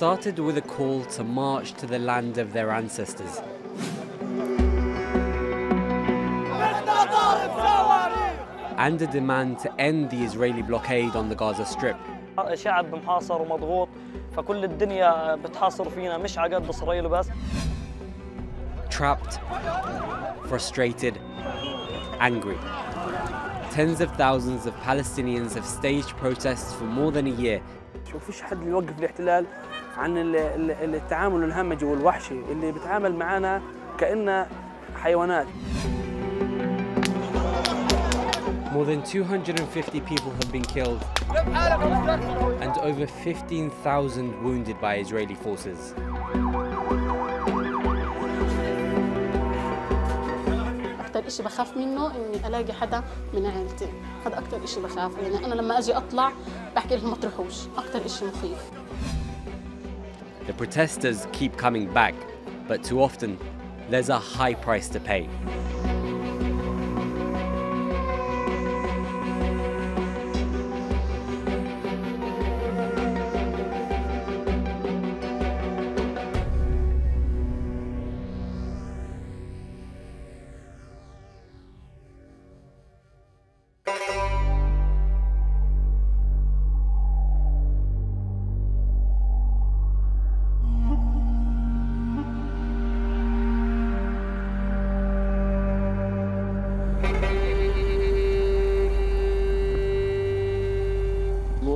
started with a call to march to the land of their ancestors. And a demand to end the Israeli blockade on the Gaza Strip. شعب محاصر ومضغوط فكل الدنيا بتحاصر فينا مش على قد إسرائيل بس. Trapped, frustrated, angry. Tens of thousands of Palestinians have staged protests for more than a year. فيش حد يوقف الاحتلال عن التعامل الهمجي والوحشي اللي بيتعامل معنا كأننا حيوانات. More than 250 people have been killed and over 15,000 wounded by Israeli forces. أكتر إشي بخاف منه إني ألاقي حدا من عائلتي، هذا أكتر إشي بخاف، يعني أنا لما أجي أطلع بحكي لهم ما تروحوش، أكتر إشي مخيف. The protesters keep coming back, but too often there's a high price to pay.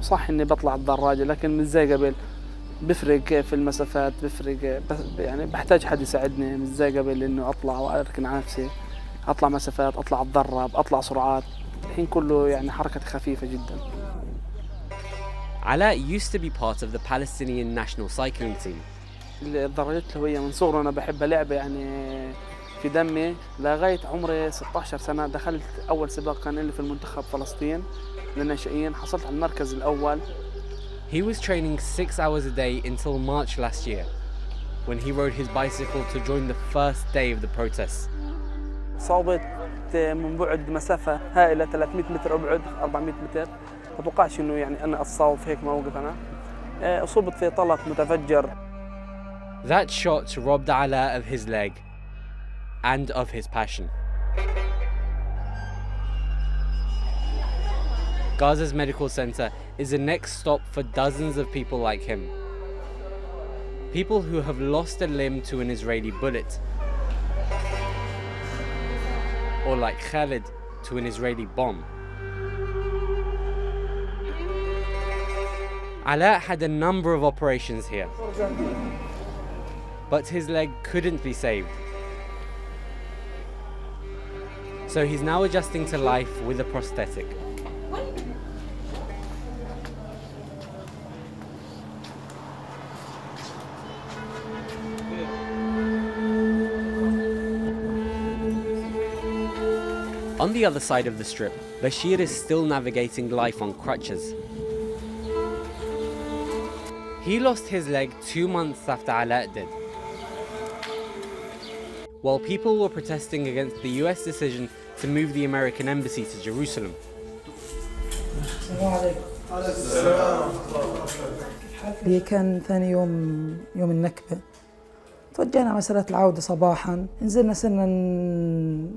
صح اني بطلع الدراجه لكن مش زي قبل، بفرق في المسافات، بفرق يعني بحتاج حد يساعدني، مش زي قبل انه اطلع واركن على نفسي، اطلع مسافات، اطلع اتدرب، اطلع سرعات، الحين كله يعني حركتي خفيفه جدا. Alaa used to be part of the Palestinian national cycling team. الدراجات الهويه من صغري انا بحبها، لعبه يعني في دمي، لغايه عمري 16 سنه دخلت اول سباق كان لي في المنتخب فلسطين للناشئين، حصلت على المركز الأول. He was training 6 hours a day until March last year, when he rode his bicycle to join the first day of the protests. صوبت من بعد مسافة هائلة 300 متر أبعد 400 متر، ما توقعش إنه يعني أنا أتصاوب هيك موقف أنا. أصبت في طلق متفجر. That shot robbed Alaa of his leg and of his passion. Gaza's medical center is the next stop for dozens of people like him. People who have lost a limb to an Israeli bullet. Or like Khalid to an Israeli bomb. Alaa had a number of operations here. But his leg couldn't be saved. So he's now adjusting to life with a prosthetic. On the other side of the strip, Bashir is still navigating life on crutches. He lost his leg 2 months after Alaa did. While people were protesting against the US decision to move the American embassy to Jerusalem. كان ثاني يوم النكبة، توجهنا مسألة العودة صباحاً، نزلنا صرنا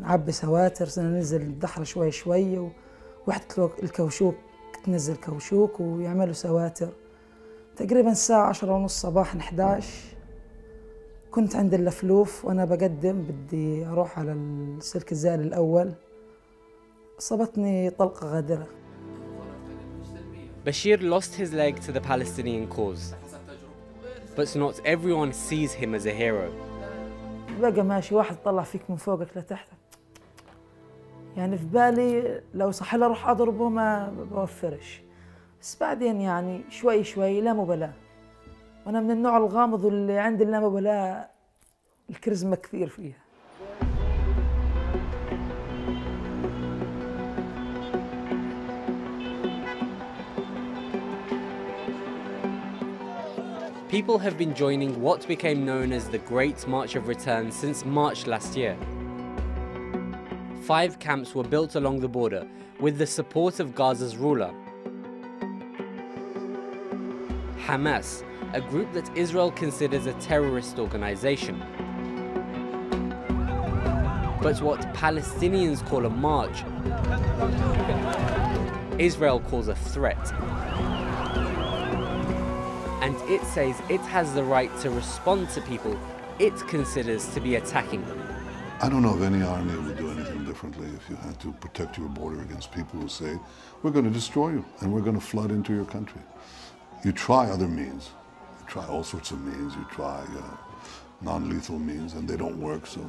نعبي سواتر، صرنا ننزل الدحرة شوي شوي، وحدة الكوشوك تنزل كوشوك ويعملوا سواتر. تقريباً الساعة 10:30 صباحاً 11 كنت عند اللفلوف وأنا بقدم بدي أروح على السلك الزائل الأول، صابتني طلقة غادرة. Bashir lost his leg to the Palestinian cause. But not everyone sees him as a hero. بقى ماشي واحد طلع فيك من فوقك لتحت، يعني في بالي لو صح لي اروح اضربه ما بوفرش، بس بعدين يعني شوي شوي لا مبالاة، وانا من النوع الغامض اللي عندي لا مبالاة الكاريزما كثير فيها. People have been joining what became known as the Great March of Return since March last year. 5 camps were built along the border with the support of Gaza's ruler. Hamas, a group that Israel considers a terrorist organization. But what Palestinians call a march, Israel calls a threat. And it says it has the right to respond to people it considers to be attacking them. I don't know if any army would do anything differently if you had to protect your border against people who say, we're going to destroy you and we're going to flood into your country. You try other means. You try all sorts of means. You try non-lethal means and they don't work, so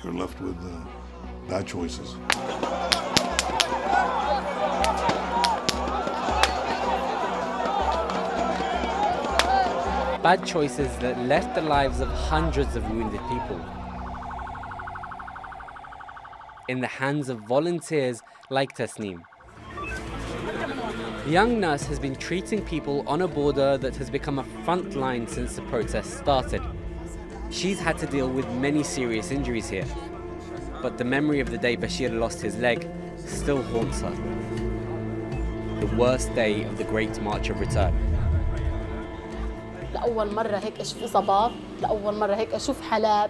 you're left with bad choices. Bad choices that left the lives of hundreds of wounded people in the hands of volunteers like Tasneem. The young nurse has been treating people on a border that has become a front line since the protests started. She's had to deal with many serious injuries here, but the memory of the day Bashir lost his leg still haunts her. The worst day of the Great March of Return. لأول مرة هيك أشوف إصابات، لأول مرة هيك أشوف حالات،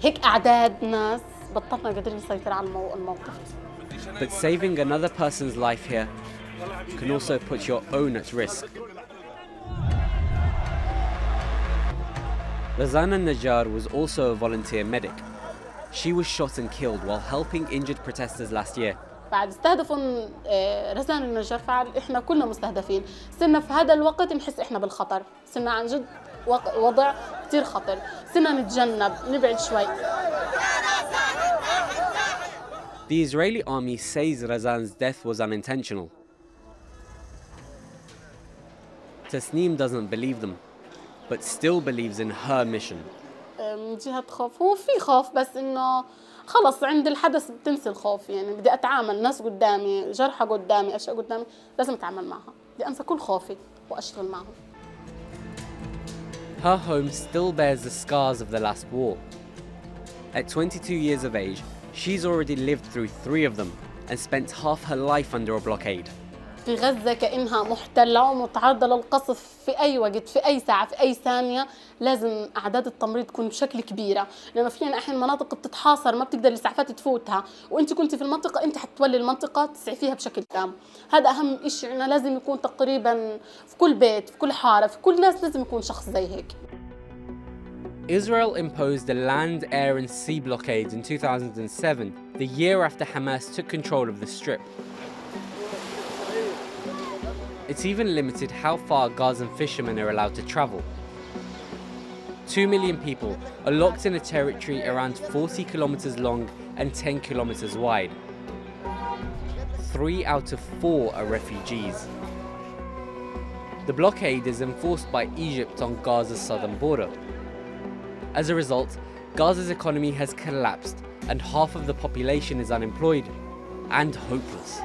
هيك أعداد ناس، بطلنا قادرين نسيطر على الموقف. But saving another person's life here can also put your own at risk. Razana Najjar was also a volunteer medic. She was shot and killed while helping injured protesters last year. بعد استهدفوا رزان النجار فعل احنا كلنا مستهدفين، صرنا في هذا الوقت نحس احنا بالخطر، صرنا عن جد وضع كثير خطر، صرنا نتجنب نبعد شوي. The Israeli army says Razan's death was unintentional. Tasneem doesn't believe them, but still believes in her mission. من جهة خوف، هو في خوف بس إنه خلص عند الحدث بتنسي الخوف، يعني بدي أتعامل، ناس قدامي، جرحى قدامي، أشياء قدامي، لازم أتعامل معها، بدي أنسى كل خوفي وأشتغل معهم. Her home still bears the scars of the last war. At 22 years of age, she's already lived through 3 of them and spent half her life under a blockade. في غزة كأنها محتلة ومتعرضة للقصف في أي وقت، في أي ساعة، في أي ثانية، لازم أعداد التمريض تكون بشكل كبيرة، لأنه في أحيانا مناطق بتتحاصر ما بتقدر الإسعافات تفوتها، وأنت كنت في المنطقة أنت حتولي المنطقة تسعي فيها بشكل تام، هذا أهم شيء عندنا، لازم يكون تقريبا في كل بيت، في كل حارة، في كل ناس لازم يكون شخص زي هيك. Israel imposed a land, air and sea blockade in 2007, the year after Hamas took control of the Strip. It's even limited how far Gazan fishermen are allowed to travel. 2 million people are locked in a territory around 40 kilometers long and 10 kilometers wide. 3 out of 4 are refugees. The blockade is enforced by Egypt on Gaza's southern border. As a result, Gaza's economy has collapsed and half of the population is unemployed and hopeless.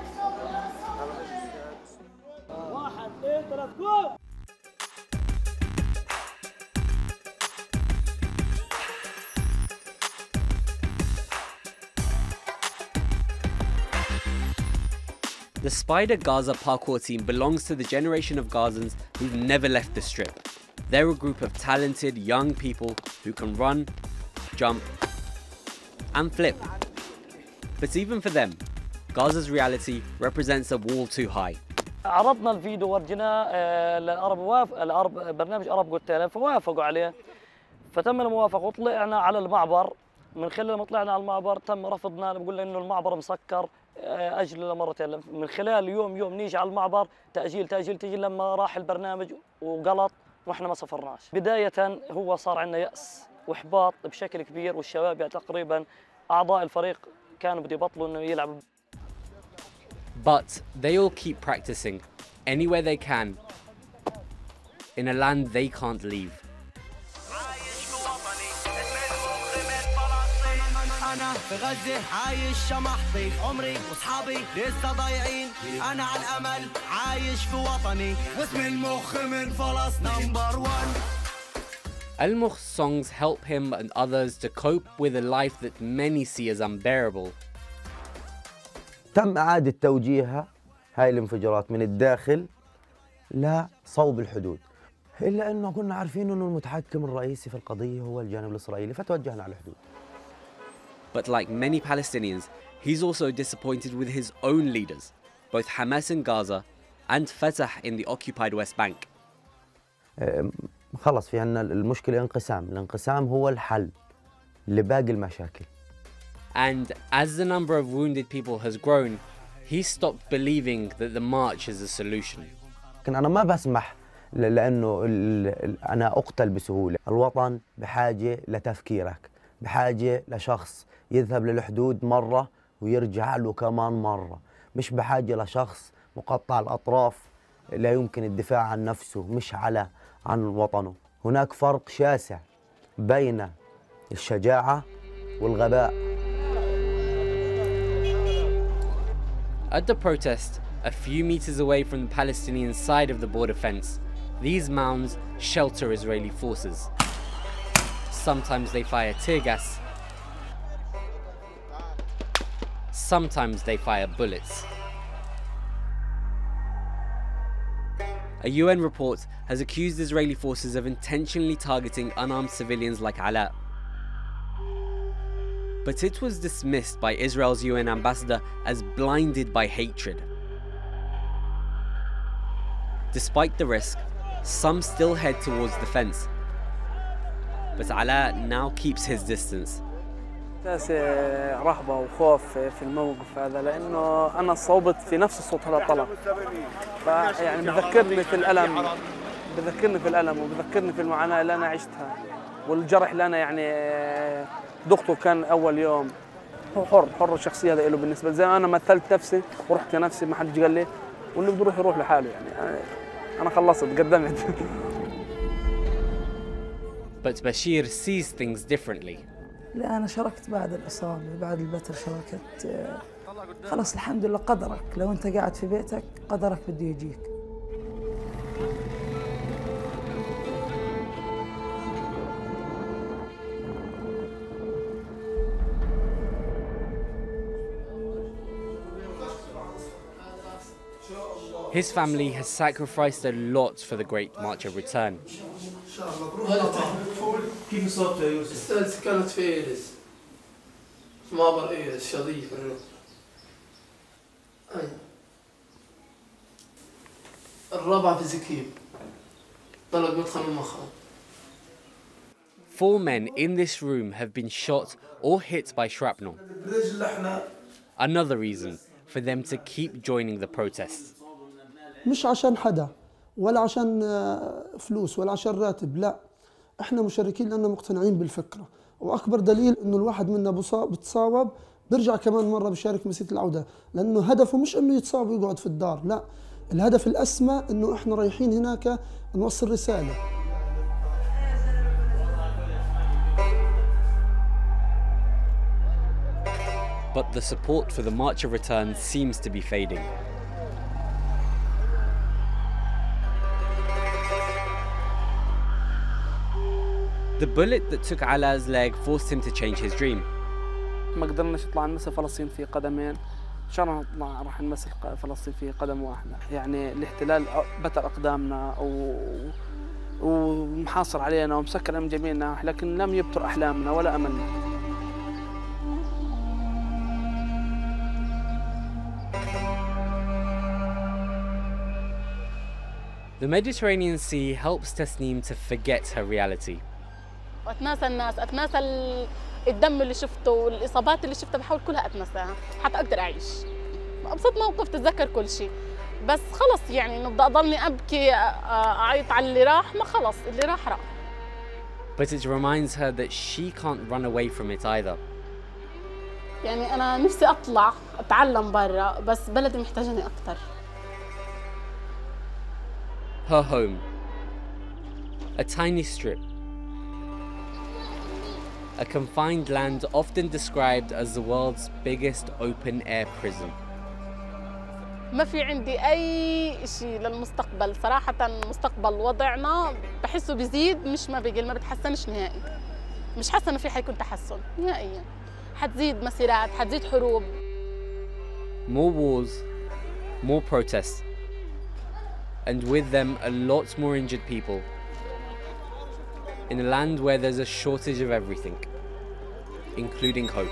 The Spider Gaza parkour team belongs to the generation of Gazans who've never left the Strip. They're a group of talented young people who can run, jump, and flip. But even for them, Gaza's reality represents a wall too high. عرضنا الفيديو ورجناه العرب برنامج عرب قلت لهم فوافقوا عليه، فتم الموافقة وطلعنا على المعبر. من خلال ما طلعنا على المعبر تم رفضنا، بقول انه المعبر مسكر، اجل مرتين. من خلال يوم نيجي على المعبر تأجيل لما راح البرنامج وغلط واحنا ما سافرناش. بداية هو صار عندنا يأس واحباط بشكل كبير، والشباب يعني تقريبا اعضاء الفريق كانوا بده يبطلوا انه يلعبوا. But they all keep practicing anywhere they can in a land they can't leave. أنا في غزة عايش شمحطي، عمري وصحابي لسه ضايعين، أنا على الأمل عايش في وطني، واسم المخ من فلسطين نمبر 1. Al-Mukh's songs help him and others to cope with a life that many see as unbearable. تم إعادة توجيهها هاي الانفجارات من الداخل لصوب الحدود. إلا أنه كنا عارفين أنه المتحكم الرئيسي في القضية هو الجانب الإسرائيلي فتوجهنا على الحدود. But like many Palestinians, he's also disappointed with his own leaders, both Hamas in Gaza and Fatah in the occupied West Bank. خلص في عنا المشكلة الانقسام هو الحل لباقي المشاكل. And as the number of wounded people has grown, he stopped believing that the march is a solution. لكن أنا ما بسمح لأنه أنا أقتل بسهولة. الوطن بحاجة لتفكيرك، بحاجة لشخص يذهب للحدود مرة ويرجع له كمان مرة، مش بحاجة لشخص مقطع الأطراف لا يمكن الدفاع عن نفسه مش عن وطنه. هناك فرق شاسع بين الشجاعة والغباء. At the protest, a few meters away from the Palestinian side of the border fence, these mounds shelter Israeli forces. Sometimes they fire tear gas, sometimes they fire bullets. A UN report has accused Israeli forces of intentionally targeting unarmed civilians like Alaa. But it was dismissed by Israel's UN ambassador as blinded by hatred. Despite the risk, some still head towards the fence. But Alaa now keeps his distance. رهبة وخوف في الموقف هذا لأنه أنا صوبت في نفس الصوت هذا الطلب، فيعني بذكرني في الألم وبذكرني في المعاناة اللي أنا عشتها والجرح اللي أنا يعني ضغطه كان أول يوم. هو حر الشخصية هذا له بالنسبة لي، زي ما أنا مثلت نفسي ورحت نفسي ما حد قال لي واللي بده يروح لحاله، يعني أنا خلصت قدمت. But Bashir sees things differently. لا أنا شاركت بعد الإصابة، بعد البتر شاركت. خلاص الحمد لله قدرك، لو أنت قاعد في بيتك قدرك بده يجيك. His family has sacrificed a lot for the Great March of Return. كيف اصبت يا يوسف؟ الثالثة كانت في إيرس، في معبر إيرس شظيف. الرابعة في زكيب، طلق مدخل المخرج. 4 men in this room have been shot or hit by shrapnel. Another reason for them to keep joining the protests. مش عشان حدا ولا عشان فلوس ولا عشان راتب، لا احنا مشاركين لأننا مقتنعين بالفكرة، واكبر دليل انه الواحد منا بتصاوب بيرجع كمان مره بيشارك مسيره العوده، لانه هدفه مش انه يتصاوب ويقعد في الدار، لا الهدف الاسمى انه احنا رايحين هناك نوصل رساله. But the support for the March of Return seems to be fading. The bullet that took Alaa's leg forced him to change his dream. ما قدرناش نطلع نمثل فلسطين في قدمين، ان شاء الله نطلع راح نمثل فلسطين في قدم واحدة. يعني الاحتلال بتر اقدامنا ومحاصر علينا ومسكر من جميع النواحي، لكن لم يبتر احلامنا ولا املنا. The Mediterranean Sea helps Tasneem to forget her reality. اتناسى الناس، اتناسى الدم اللي شفته والاصابات اللي شفتها، بحاول كلها اتناساها حتى اقدر اعيش. ابسط موقف تتذكر كل شيء، بس خلص يعني انه بدي اضلني ابكي اعيط على اللي راح، ما خلص اللي راح راح. But it reminds her that she can't run away from it either. يعني انا نفسي اطلع اتعلم برا، بس بلدي محتاجني اكثر. Her home, a tiny strip, a confined land often described as the world's biggest open-air prison. ما في عندي أي شيء للمستقبل صراحة. مستقبل وضعنا بحسه بيزيد مش ما بيقل، ما بتحسنش نهائي. مش حاسة إنه في حيكون تحسن نهائيا. حتزيد مسيرات، حتزيد حروب. More wars, more protests, and with them a lot more injured people in a land where there's a shortage of everything, including hope.